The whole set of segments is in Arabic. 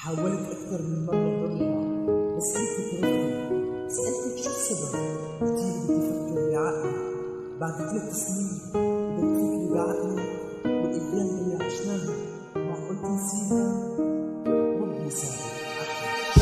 حاولت أكثر من مرة ضربها بس أنت تركتني. سألتك شو السبب؟ قلتيلي بدي أفكر بعقلي. بعد 3 سنين بدك تفكري بعقلي والأيام اللي عشناها معقول تنسيها؟ ربي يسامحك.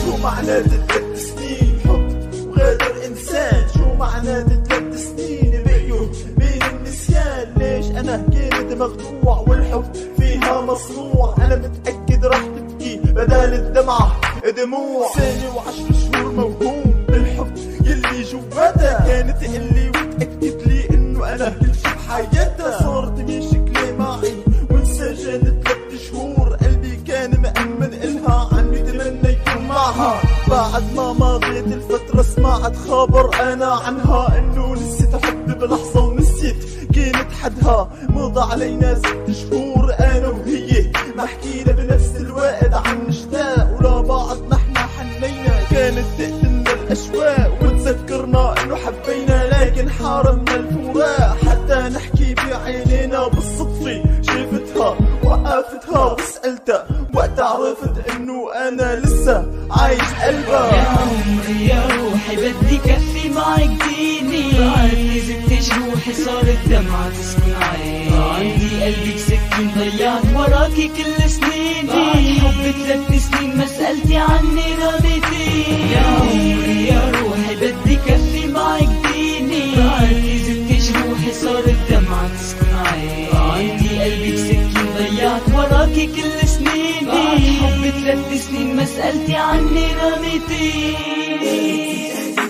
شو معنى 3 سنين حب وغادر إنسان؟ شو معنى 3 سنين بقيوا بين النسيان؟ ليش أنا كنت مخدوع والحب فيها مصنوع؟ أنا متأكد رح تبكي بدل الدمعة دموع. 1 و10 شهور موهوم بالحب يلي جواتها، كانت تقلي وتأكد لي إنه أنا كل شي بحياتها. صارت مشكلة معي وانسجنت 3 شهور، قلبي كان مأمن إلها عم يتمنى يكون معها. بعد ما مضيت الفترة سمعت خبر أنا عنها إنه نسيت حبي بلحظة ونسيت كانت حدها. مضى علينا 6 شهور أنا وهي ما حكينا بنفس الوقت عن نشتاق ولبعض نحن حنينا. كانت تقتلنا الأشواق وتذكرنا إنه حبينا، لكن حارمنا الفراق حتى نحكي بعينينا. بالصدفة شافتها وقفتها وسألتها وقت عرفت إنه أنا لسه عايش قلبها. يا عمري يا روحي بدي كفي معك ديني، بعدني زدت جروحي صارت دمعة تسكن عيني. عندي قلبك سكين ضيعت وراكي كل سنيني، بعد حب 3 سنين ما سألتي عني رميتيني. يا عمري يا روحي بدي كفي معك ديني، بعدني زدت جروحي صارت دمعة تسكن عيني. عندي قلبك سكين ضيعت وراكي كل سنيني، بعد حب 3 سنين ما سألتي عني رميتيني.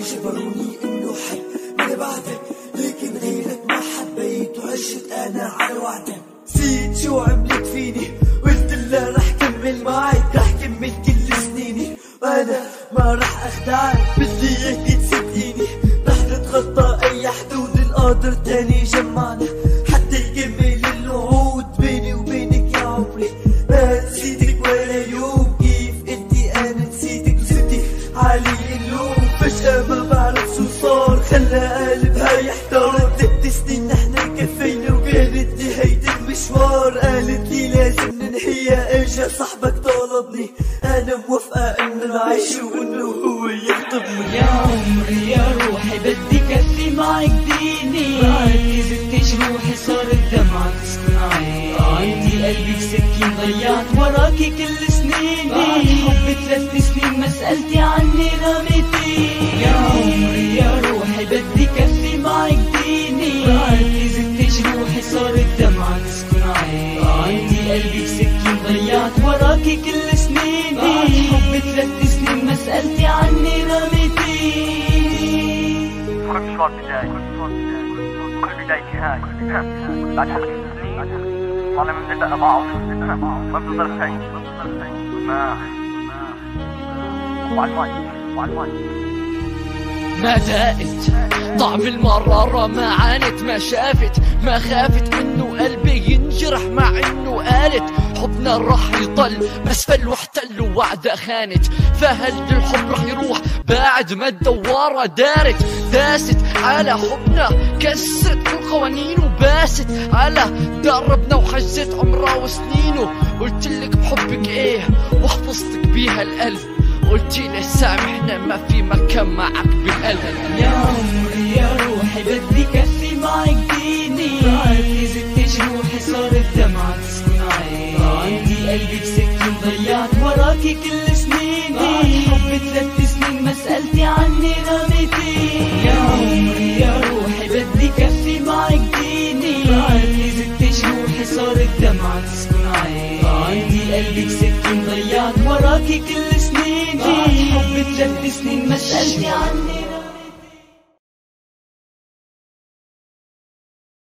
جبروني انه حب من بعدك، لكن غيرك ما حبيت وعشت انا على وعدك. نسيت شو عملت فيني قلت لها رح كمل معك، رح كمل كل سنيني وانا ما رح اخدعك. بدي اياكي تصدقيني رح نتخطى اي حدود، القادر تاني جمعنا حتى يكمل الوعود بيني وبينك يا عمري. ما نسيتك ولا يوم، كيف انتي انا نسيتك وزدتي علي اللوم. فجأة ما بعرف شو صار خلى قلبها يحتار. 3 سنين نحنا كفينا وكانت نهاية المشوار. قالت لي لازم ننهيها، اجا صاحبك طلبني انا موافقة انه نعيش وانه هو يخطبني. يا عمري يا روحي بدي كفي معك ديني، بعدني زدت جروحي صارت دمعة تسكن عيني. عندي قلبك سكين ضيعت وراكي كل سنيني، بعد حب 3 سنين ما سألتي عني رميتيني. يا عمري يا روحي بدي كفي معك ديني، بعدني زدت جروحي صارت دمعة تسكن عيني. عندي قلبك سكين ضيعت وراكي كل سنيني، بعد حب 3 سنين ما سألتي عني رميتيني. كل مشوار بداية، كل بداية نهاية. بعد حق سنين طالما من نبدأ بعض ما بنظر شيء ما دقت طعم المرارة، ما عانت ما شافت ما خافت انه قلبي ينجرح، مع انه قالت حبنا راح يضل بس فل واحتل ووعدة خانت. فهل الحب راح يروح بعد ما الدوارة داست على حبنا، كسرت كل قوانينه وباست على دربنا وحجزت عمره وسنينه. قلتلك بحبك ايه وحفظتك بيها القلب، قلتيلي سامحنا ما في مكان معك بالقلب. يا عمري يا روحي بدي كفي معك ديني، بعدني زدت جروحي صارت دمعة تسكن عيني. عندي قلبك سكين ضيعت وراكي كل سنيني، بعد حب 3 سنين ما سألتي عني رميتيني. يا عمري يا روحي بدي كفي معك ديني، بعدني زدت جروحي صارت دمعة تسكن عيني. عندي قلبك سكين ضيعت وراكي كل سنيني، بعد حب 3 سنين ما سألتي عني.